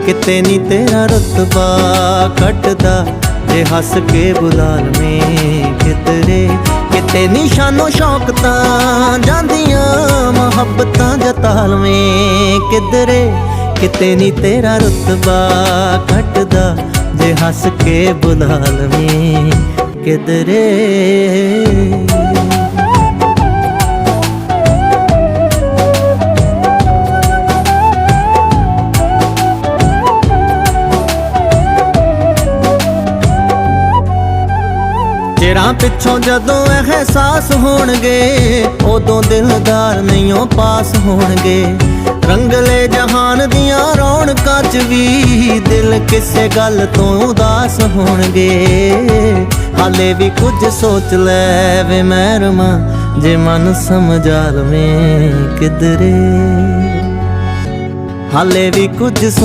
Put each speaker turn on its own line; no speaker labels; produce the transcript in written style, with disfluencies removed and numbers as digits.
किते नी तेरा रुतबा घटदा जे हस के बुला लवें किधरे। किते नी शानो शौकतां जांदियां मुहब्बतां जता लवें किधरे। किते नी तेरा रुतबा घटदा जे हस के बुला लवें किधरे। चिरां पिछों जदों एहसास होणगे उदों दिलदार नहीं पास होणगे। रंगले जहान दियां रौनकां च भी दिल किसे गल तो उदास होणगे। हाले भी कुछ सोच लै वे महरमा जे मन समझा लवें किधरे। हाले भी कुछ